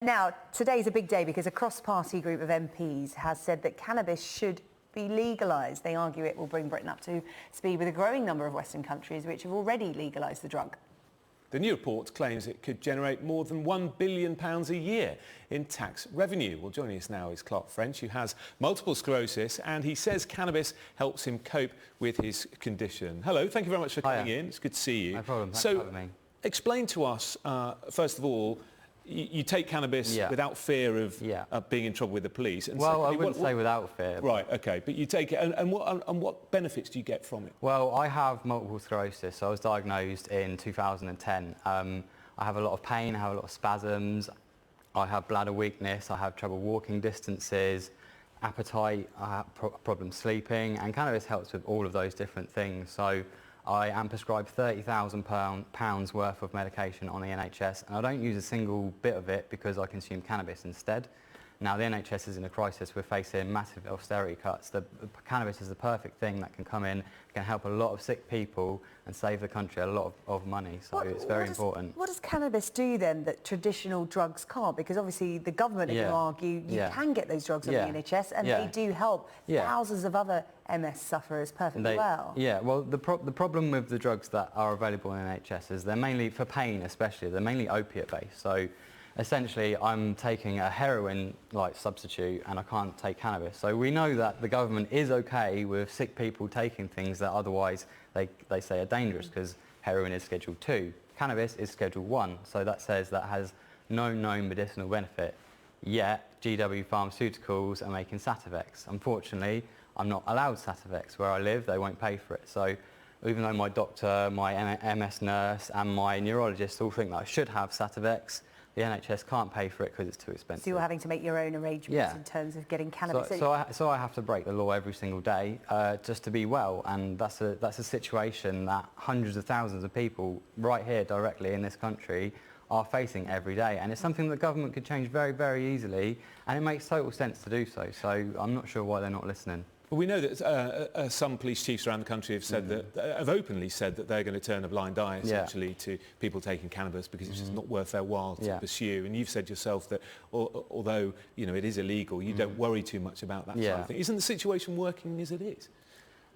Now, today's a big day because a cross-party group of MPs has said that cannabis should be legalised. They argue it will bring Britain up to speed with a growing number of Western countries which have already legalised the drug. The new report claims it could generate more than £1 billion a year in tax revenue. Well, joining us now is Clark French, who has multiple sclerosis, and he says cannabis helps him cope with his condition. Hello, thank you very much for coming in. It's good to see you. No problem, thanks for having me. Explain to us, first of all, you take cannabis without fear of being in trouble with the police. And well, secondly, I wouldn't say without fear. Right, OK, but you take it, and what benefits do you get from it? Well, I have multiple sclerosis, so I was diagnosed in 2010. I have a lot of pain, I have a lot of spasms, I have bladder weakness, I have trouble walking distances, appetite, I have problems sleeping, and cannabis helps with all of those different things. So I am prescribed £30,000 worth of medication on the NHS, and I don't use a single bit of it because I consume cannabis instead. Now, the NHS is in a crisis. We're facing massive austerity cuts. Cannabis is the perfect thing that can come in, can help a lot of sick people and save the country a lot of money. So it's very important. What does cannabis do then that traditional drugs can't? Because obviously the government are going to argue you can get those drugs on the NHS, and they do help thousands of other MS sufferers perfectly well. Yeah, well, the problem with the drugs that are available in NHS is they're mainly, for pain especially, they're mainly opiate-based. So essentially, I'm taking a heroin-like substitute and I can't take cannabis. So we know that the government is okay with sick people taking things that otherwise they say are dangerous, because heroin is Schedule 2. Cannabis is Schedule 1, so that says that has no known medicinal benefit. Yet, GW Pharmaceuticals are making Sativex. Unfortunately, I'm not allowed Sativex. Where I live, they won't pay for it. So even though my doctor, my MS nurse and my neurologist all think that I should have Sativex, the NHS can't pay for it because it's too expensive. So you're having to make your own arrangements in terms of getting cannabis. So I have to break the law every single day just to be well, and that's a situation that hundreds of thousands of people right here directly in this country are facing every day, and it's something that government could change very, very easily, and it makes total sense to do so. So I'm not sure why they're not listening. Well, we know that some police chiefs around the country have said have openly said that they're going to turn a blind eye essentially to people taking cannabis because it's just not worth their while to pursue. And you've said yourself that although it is illegal, you don't worry too much about that sort of thing. Isn't the situation working as it is?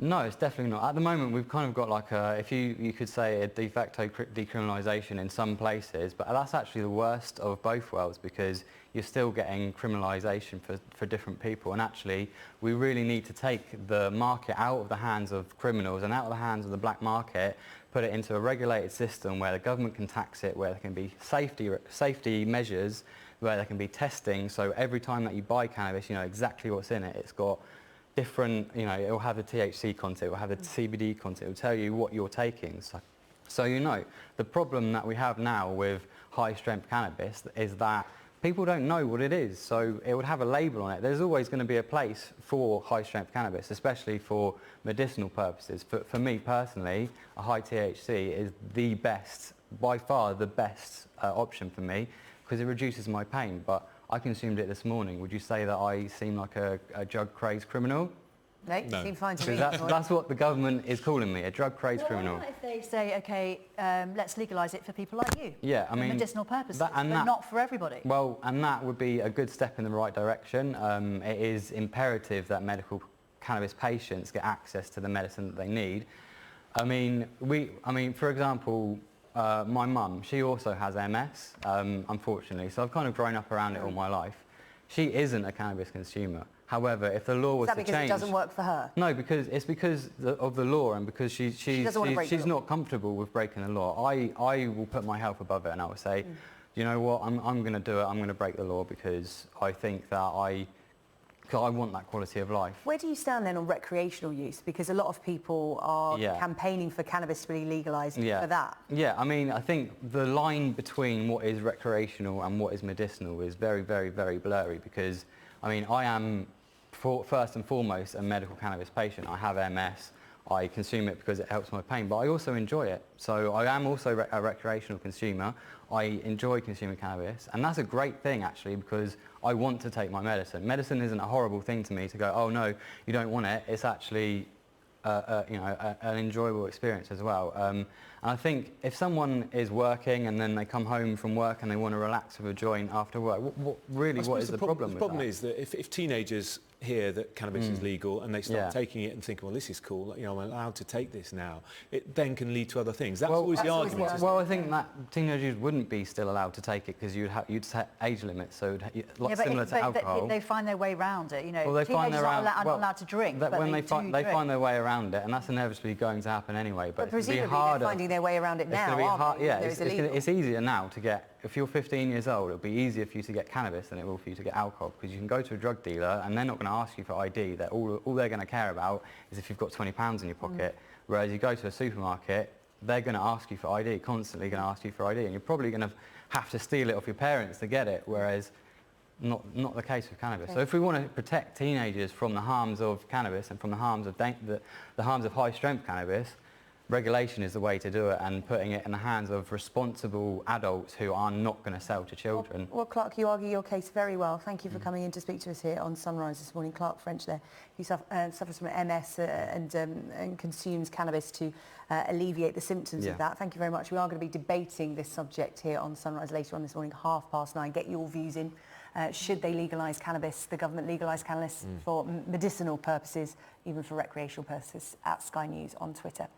No, it's definitely not. At the moment, we've kind of got like if you could say a de facto decriminalisation in some places, but that's actually the worst of both worlds, because you're still getting criminalisation for different people. And actually, we really need to take the market out of the hands of criminals and out of the hands of the black market, put it into a regulated system where the government can tax it, where there can be safety measures, where there can be testing. So every time that you buy cannabis, you know exactly what's in it. It's got different, it will have the THC content, it will have the CBD content, it will tell you what you're taking. So the problem that we have now with high-strength cannabis is that people don't know what it is, so it would have a label on it. There's always going to be a place for high-strength cannabis, especially for medicinal purposes. For me personally, a high THC is the best, by far the best option for me, because it reduces my pain. But I consumed it this morning. Would you say that I seem like a drug-crazed criminal? No, you seem fine to me. That's what the government is calling me, a drug-crazed criminal. What if they say, OK, let's legalise it for people like you? Yeah, I mean, for medicinal purposes, but not for everybody. Well, and that would be a good step in the right direction. It is imperative that medical cannabis patients get access to the medicine that they need. I mean, for example, my mum, she also has MS, unfortunately, so I've kind of grown up around it all my life. She isn't a cannabis consumer. However, if the law was to change... Is that because it doesn't work for her? No, it's because of the law, and because she's not comfortable with breaking the law. I will put my health above it, and I will say, you know what, I'm going to do it, I'm going to break the law because I think that I want that quality of life. Where do you stand then on recreational use? Because a lot of people are campaigning for cannabis to be legalised for that. Yeah, I mean, I think the line between what is recreational and what is medicinal is very, very, very blurry, because, I mean, I am, first and foremost, a medical cannabis patient. I have MS. I consume it because it helps my pain, but I also enjoy it. So I am also a recreational consumer. I enjoy consuming cannabis, and that's a great thing actually, because I want to take my medicine. Medicine isn't a horrible thing to me to go, oh no, you don't want it. It's actually an enjoyable experience as well. And I think if someone is working and then they come home from work and they want to relax with a joint after work, what is the problem with that? The problem is that if teenagers hear that cannabis is legal and they start taking it and thinking, well, this is cool, I'm allowed to take this now, it then can lead to other things. That's always the argument. Well, I think that teenagers wouldn't be still allowed to take it because you'd set age limits, so similar to alcohol. They find their way around it, Well, they find teenagers their aren't allowed to drink, but when they find their way around it, and that's inevitably going to happen anyway. But it's going to be harder. They're finding their way around it now, aren't they? Yeah, it's easier now to get. If you're 15 years old, it'll be easier for you to get cannabis than it will for you to get alcohol, because you can go to a drug dealer and they're not going to ask you for ID. All they're going to care about is if you've got £20 in your pocket. Whereas you go to a supermarket, they're going to ask you for ID, constantly going to ask you for ID, and you're probably going to have to steal it off your parents to get it. Whereas not the case with cannabis. So if we want to protect teenagers from the harms of cannabis and from the harms of the harms of high-strength cannabis, regulation is the way to do it, and putting it in the hands of responsible adults who are not going to sell to children. Well, Clark, you argue your case very well. Thank you for coming in to speak to us here on Sunrise this morning. Clark French there, who suffers from MS and consumes cannabis to alleviate the symptoms of that. Thank you very much. We are going to be debating this subject here on Sunrise later on this morning, 9:30. Get your views in. Should they legalise cannabis, the government legalise cannabis for medicinal purposes, even for recreational purposes, at Sky News on Twitter.